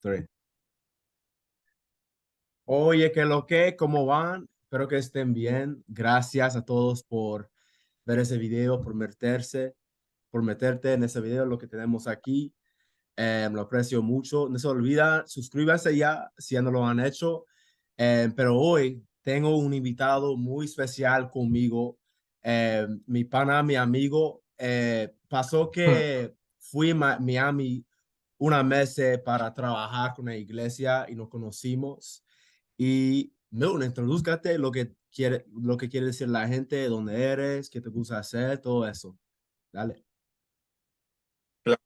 Tres. Oye, ¿cómo van? Espero que estén bien. Gracias a todos por ver ese video, por meterte en ese video, lo que tenemos aquí. Lo aprecio mucho. No se olvida, suscríbanse ya si ya no lo han hecho. Pero hoy tengo un invitado muy especial conmigo. Mi pana, mi amigo. Pasó Hmm. que fui a Miami una mes para trabajar con la iglesia y nos conocimos. Y Milton, introdúzcate lo que quiere decir la gente, dónde eres, qué te gusta hacer, todo eso. Dale. Claro.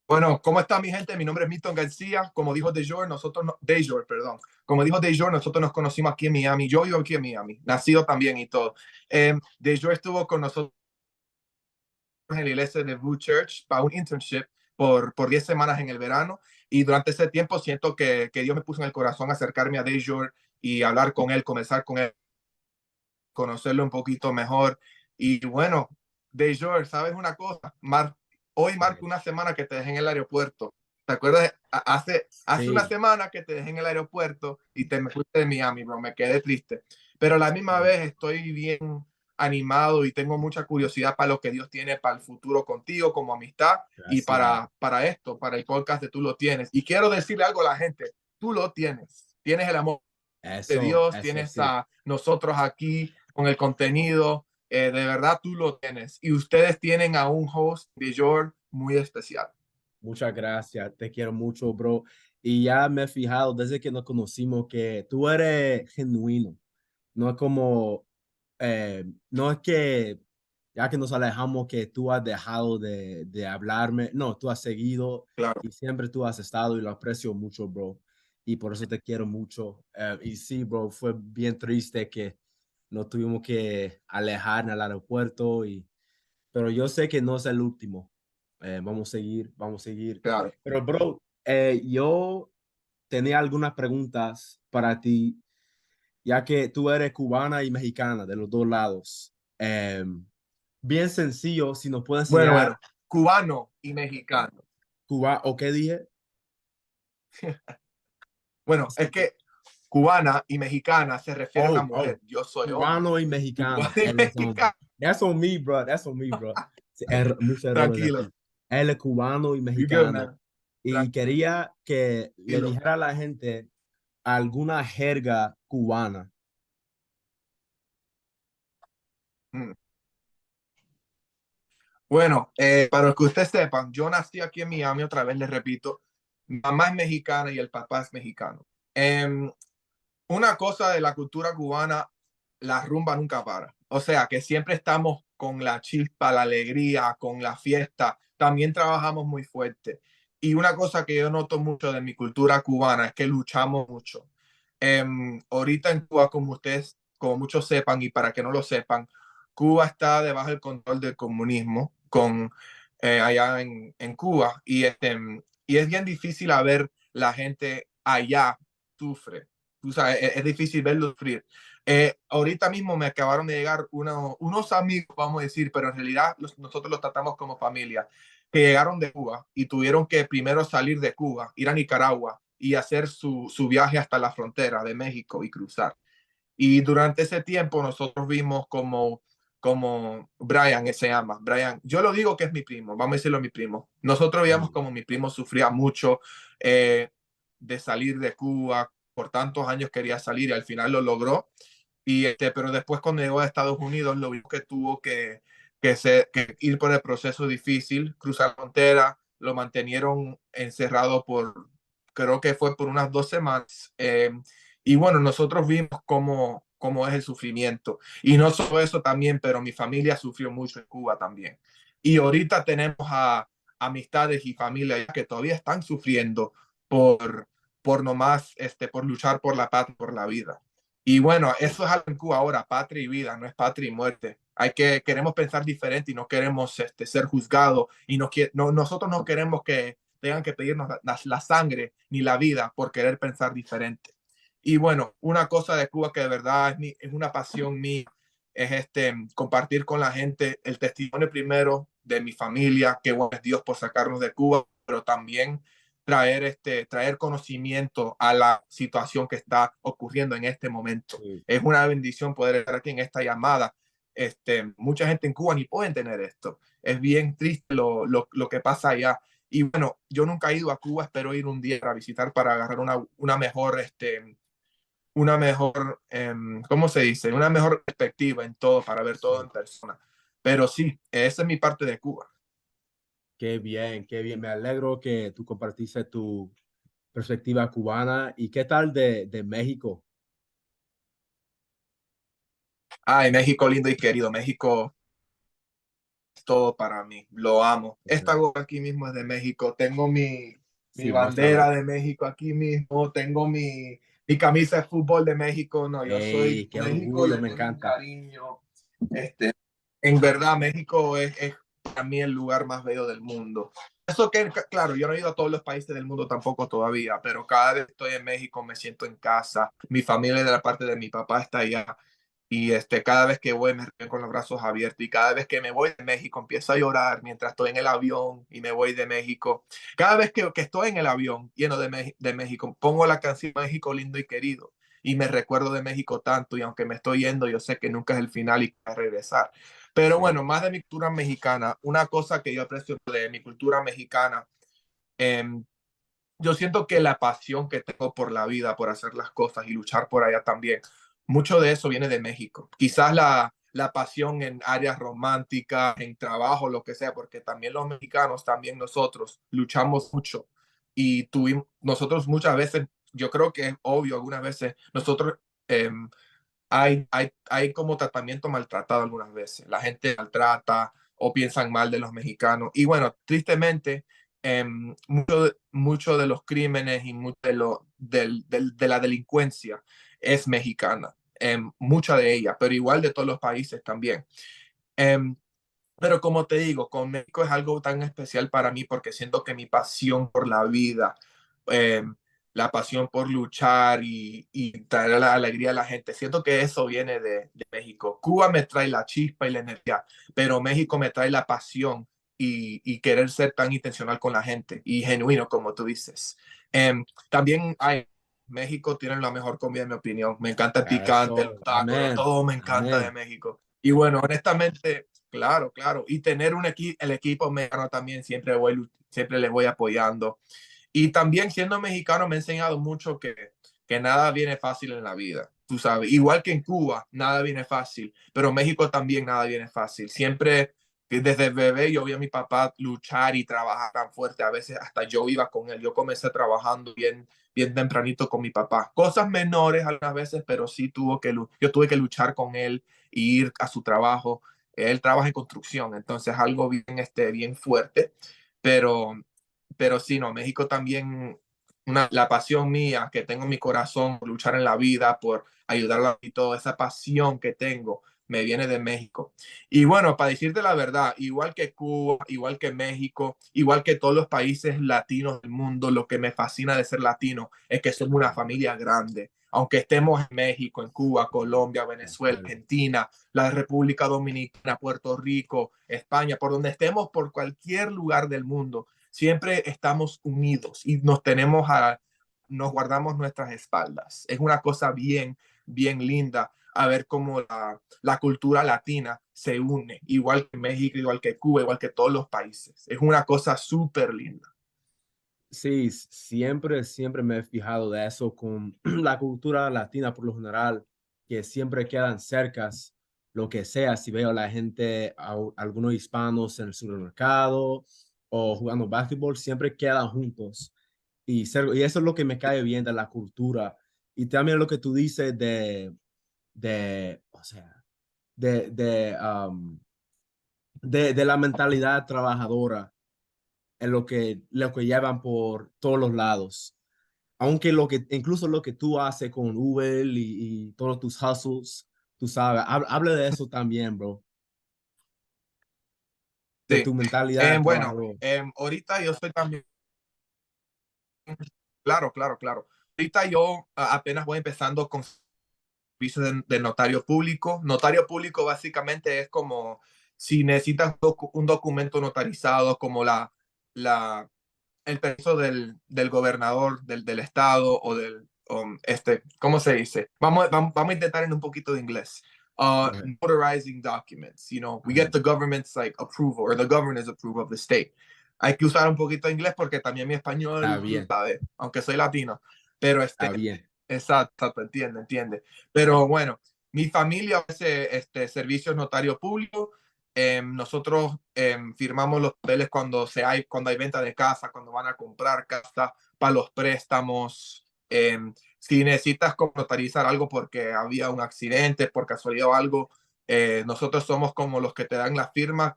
Bueno, ¿cómo está mi gente? Mi nombre es Milton García. Como dijo Dejor, perdón. Como dijo Dejor, nosotros nos conocimos aquí en Miami. Yo vivo aquí en Miami, nacido también y todo. Dejor estuvo con nosotros en la iglesia de Blue Church para un internship por 10 semanas en el verano. Y durante ese tiempo siento que Dios me puso en el corazón acercarme a Dejor y hablar con él, comenzar con él, conocerlo un poquito mejor. Y bueno, Dejor, ¿sabes una cosa? Hoy marco una semana que te dejé en el aeropuerto. ¿Te acuerdas? Hace una Sí, semana que te dejé en el aeropuerto y te me fuiste de Miami, bro. Me quedé triste. Pero a la misma sí, vez estoy bien animado y tengo mucha curiosidad para lo que Dios tiene para el futuro contigo como amistad y gracias. para esto, para el podcast de Tú lo tienes. Y quiero decirle algo a la gente. Tú lo tienes. Tienes el amor de Dios, Eso tienes sí. a nosotros aquí con el contenido, de verdad tú lo tienes. Y ustedes tienen a un host de George muy especial. Muchas gracias, te quiero mucho, bro. Y ya me he fijado desde que nos conocimos que tú eres genuino. No es como, no es que ya que nos alejamos que tú has dejado de hablarme. No, tú has seguido Claro, y siempre tú has estado y lo aprecio mucho, bro. Y por eso te quiero mucho. Y sí, bro, fue bien triste que nos tuvimos que alejar en el aeropuerto pero yo sé que no es el último. Vamos a seguir, vamos a seguir. claro. Pero, bro, yo tenía algunas preguntas para ti, ya que tú eres cubana y mexicana de los dos lados. Bien sencillo, si nos puede Bueno, enseñar cubano y mexicano. Cuba, ¿o qué dije? Bueno, es que cubana y mexicana se refieren a Oh, mujer. Yo soy hombre. cubano y Cubano mexicano. y mexicano. That's on me, bro. That's on me, bro. Sí, muchos errores Tranquilo. aquí. Él es cubano y You good, mexicano. man. Y quería que le Tranquilo. dijera a la gente alguna jerga cubana. Mm. Bueno, para que ustedes sepan, yo nací aquí en Miami, otra vez les repito, mi mamá es mexicana y el papá es mexicano. Una cosa de la cultura cubana, la rumba nunca para. O sea, que siempre estamos con la chispa, la alegría, con la fiesta. También trabajamos muy fuerte. Y una cosa que yo noto mucho de mi cultura cubana es que luchamos mucho. Ahorita en Cuba, como ustedes, como muchos sepan y para que no lo sepan, Cuba está debajo del control del comunismo allá en Cuba. Y es bien difícil a ver la gente allá sufre. Tú sabes, es difícil verlo sufrir. Ahorita mismo me acabaron de llegar unos amigos, vamos a decir, pero en realidad nosotros los tratamos como familia, que llegaron de Cuba y tuvieron que primero salir de Cuba, ir a Nicaragua y hacer su viaje hasta la frontera de México y cruzar. Y durante ese tiempo nosotros vimos como Brian, se llama, Brian, yo lo digo que es mi primo, vamos a decirlo mi primo. Nosotros veíamos como mi primo sufría mucho eh, de salir de Cuba, por tantos años quería salir y al final lo logró. Pero después cuando llegó a Estados Unidos lo vimos que tuvo que ir por el proceso difícil, cruzar la frontera, lo mantenieron encerrado creo que fue por unas 2 semanas. Y bueno, nosotros vimos cómo es el sufrimiento. Y no solo eso también, pero mi familia sufrió mucho en Cuba también. Y ahorita tenemos a amistades y familias que todavía están sufriendo por, por nomás, por luchar por la paz, por la vida. Y bueno, eso es algo en Cuba ahora, patria y vida, no es patria y muerte. Queremos pensar diferente y no queremos ser juzgados y nosotros no queremos que tengan que pedirnos la sangre ni la vida por querer pensar diferente. Y bueno, una cosa de Cuba que de verdad es una pasión mía, es compartir con la gente el testimonio primero de mi familia, que bueno es Dios por sacarnos de Cuba, pero también traer conocimiento a la situación que está ocurriendo en este momento. Sí. Es una bendición poder estar aquí en esta llamada. Mucha gente en Cuba ni pueden tener esto. Es bien triste lo que pasa allá. Y bueno, yo nunca he ido a Cuba, espero ir un día a visitar para agarrar una mejor, ¿cómo se dice? Una mejor perspectiva en todo, para ver todo Sí. en persona. Pero sí, esa es mi parte de Cuba. Qué bien, qué bien. Me alegro que tú compartiste tu perspectiva cubana. ¿Y qué tal de México? Ay, México lindo y querido. México es todo para mí. Lo amo. Esta Okay. gorra aquí mismo es de México. Tengo mi Sí, bandera muéstralo. de México aquí mismo. Tengo mi camisa de fútbol de México. No, yo soy ¡Ey, qué México, orgullo! le Me tengo un encanta. cariño. Este, en verdad, México es para mí el lugar más bello del mundo. Eso que, claro, yo no he ido a todos los países del mundo tampoco todavía, pero cada vez que estoy en México me siento en casa. Mi familia de la parte de mi papá está allá. Y cada vez que voy me río con los brazos abiertos y cada vez que me voy de México empiezo a llorar mientras estoy en el avión y me voy de México. Cada vez que estoy en el avión lleno de México, pongo la canción México lindo y querido y me recuerdo de México tanto y aunque me estoy yendo, yo sé que nunca es el final y voy a regresar. Pero Sí, bueno, más de mi cultura mexicana, una cosa que yo aprecio de mi cultura mexicana, eh, yo siento que la pasión que tengo por la vida, por hacer las cosas y luchar por allá también, mucho de eso viene de México. Quizás la pasión en áreas románticas, en trabajo, lo que sea, porque también los mexicanos, también nosotros luchamos mucho y tuvimos, nosotros muchas veces, yo creo que es obvio, algunas veces nosotros eh, hay como tratamiento maltratado algunas veces. La gente maltrata o piensan mal de los mexicanos. Y bueno, tristemente, mucho de los crímenes y mucho de la delincuencia es mexicana. Mucha de ella, pero igual de todos los países también. Em, pero como te digo, con México es algo tan especial para mí porque siento que mi pasión por la vida, eh, la pasión por luchar y traer la alegría a la gente, siento que eso viene de México. Cuba me trae la chispa y la energía, pero México me trae la pasión y querer ser tan intencional con la gente y genuino, como tú dices. También hay, México tiene la mejor comida, en mi opinión. Me encanta el picante, eso. los tacos, Amén. todo me encanta de Amén. México. Y bueno, honestamente, claro, claro. Y tener el equipo mexicano también siempre le voy apoyando. Y también siendo mexicano me ha enseñado mucho que nada viene fácil en la vida. Tú sabes, igual que en Cuba, nada viene fácil, pero México también nada viene fácil. Siempre, desde bebé, yo vi a mi papá luchar y trabajar tan fuerte. A veces hasta yo iba con él. Yo comencé trabajando bien tempranito con mi papá. Cosas menores algunas veces, pero sí yo tuve que luchar con él e ir a su trabajo. Él trabaja en construcción, entonces algo bien fuerte, pero, pero sí, no, México también, la pasión mía que tengo en mi corazón por luchar en la vida, por ayudarla y toda esa pasión que tengo, me viene de México. Y bueno, para decirte la verdad, igual que Cuba, igual que México, igual que todos los países latinos del mundo, lo que me fascina de ser latino es que somos una familia grande. Aunque estemos en México, en Cuba, Colombia, De Venezuela, acuerdo. Argentina, la República Dominicana, Puerto Rico, España, por donde estemos, por cualquier lugar del mundo, siempre estamos unidos y nos guardamos nuestras espaldas. Es una cosa bien linda a ver cómo la cultura latina se une, igual que México, igual que Cuba, igual que todos los países. Es una cosa súper linda. Sí, siempre me he fijado de eso con la cultura latina por lo general, que siempre quedan cercas, lo que sea, si veo a la gente, algunos hispanos en el supermercado o jugando básquetbol, siempre quedan juntos. Y eso es lo que me cae bien de la cultura. Y también lo que tú dices o sea, de, de la mentalidad trabajadora en lo que llevan por todos los lados. Aunque incluso lo que tú haces con Uber y todos tus hustles, tú sabes, hable de eso también, bro, de Sí. tu mentalidad de Bueno, trabajador. ahorita yo estoy también, claro. Ahorita yo apenas voy empezando con servicio de notario público. Notario público básicamente es como si necesitas un documento notarizado como la el permiso del gobernador del estado o ¿cómo se dice? Vamos a intentar en un poquito de inglés. Okay. Notarizing documents, we get Ajá. the government's like approval or the governor's approval of the state. Hay que usar un poquito de inglés porque también mi Está español, tú bien, sabes, aunque soy latino, pero está bien. exacto, entiende. Pero bueno, mi familia hace servicios notario público. Nosotros firmamos los papeles cuando hay venta de casa, cuando van a comprar casa, para los préstamos. Si necesitas como notarizar algo porque había un accidente, por casualidad o algo, nosotros somos como los que te dan la firma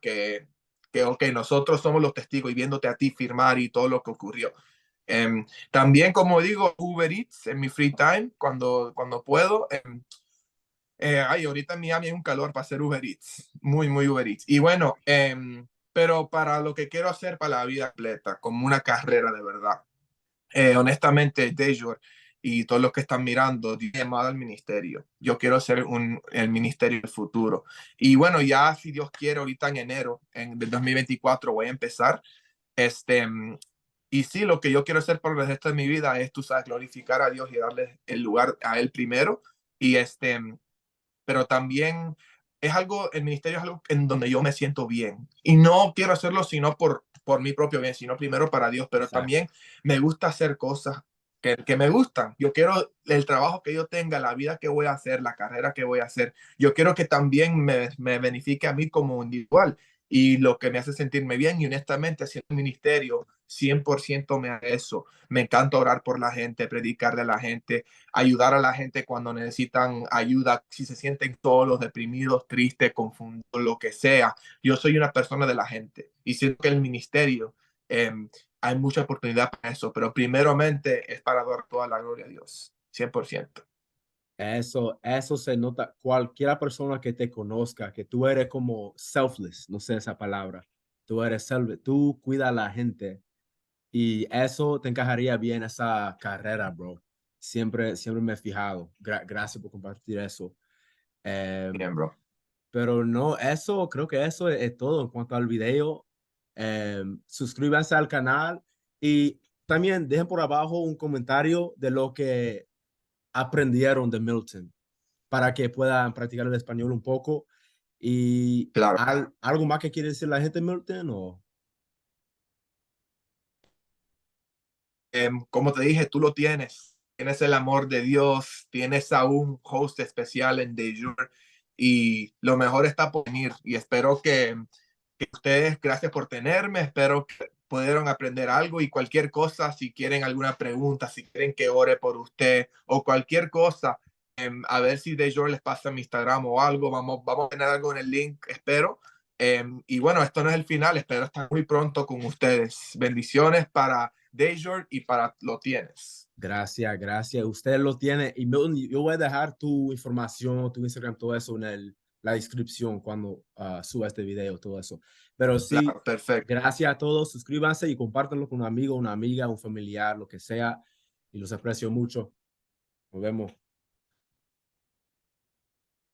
ok, nosotros somos los testigos y viéndote a ti firmar y todo lo que ocurrió. También, como digo, Uber Eats en mi free time, cuando puedo. Ahorita en Miami hay un calor para hacer Uber Eats, muy Uber Eats. Y bueno, pero para lo que quiero hacer para la vida completa, como una carrera de verdad, honestamente, Dejor y todos los que están mirando, llamado al ministerio. Yo quiero ser el ministerio del futuro. Y bueno, ya si Dios quiere, ahorita en enero del 2024 voy a empezar. Este, y sí, lo que yo quiero hacer por el resto de mi vida es, tú sabes, glorificar a Dios y darle el lugar a Él primero. Y pero también el ministerio es algo en donde yo me siento bien. Y no quiero hacerlo sino por mi propio bien, sino primero para Dios, pero Exacto. también me gusta hacer cosas que me gustan. Yo quiero el trabajo que yo tenga, la vida que voy a hacer, la carrera que voy a hacer. Yo quiero que también me beneficie a mí como individual y lo que me hace sentirme bien. Y honestamente, haciendo el ministerio, 100% me hace eso. Me encanta orar por la gente, predicarle a la gente, ayudar a la gente cuando necesitan ayuda, si se sienten solos, deprimidos, tristes, confundidos, lo que sea. Yo soy una persona de la gente y siento que el ministerio eh, hay mucha oportunidad para eso, pero primeramente es para dar toda la gloria a Dios, 100%. Eso se nota. Cualquier persona que te conozca, que tú eres como selfless, no sé esa palabra. Tú eres selfless, tú cuidas a la gente y eso te encajaría bien esa carrera, bro. Siempre me he fijado. Gracias por compartir eso. Em, Bien, bro. pero no, creo que eso es todo en cuanto al video. Suscríbanse al canal y también dejen por abajo un comentario de lo que aprendieron de Milton para que puedan practicar el español un poco. ¿Y Claro. algo más que quiere decir la gente, Milton? ¿O? Como te dije, tú lo tienes. Tienes el amor de Dios, tienes a un host especial en De Jure y lo mejor está por venir. Y espero que ustedes, gracias por tenerme, espero que pudieron aprender algo y cualquier cosa, si quieren alguna pregunta, si quieren que ore por usted o cualquier cosa, a ver si De Jure les pasa mi Instagram o algo, vamos a tener algo en el link, espero. Y bueno, esto no es el final, espero estar muy pronto con ustedes. Bendiciones para Dayjord y para Lo Tienes. Gracias, gracias. Usted lo tiene. Y Milton, yo voy a dejar tu información, tu Instagram, todo eso en la descripción cuando suba este video, todo eso. Pero sí, Claro, perfecto. gracias a todos. Suscríbanse y compártanlo con un amigo, una amiga, un familiar, lo que sea. Y los aprecio mucho. Nos vemos.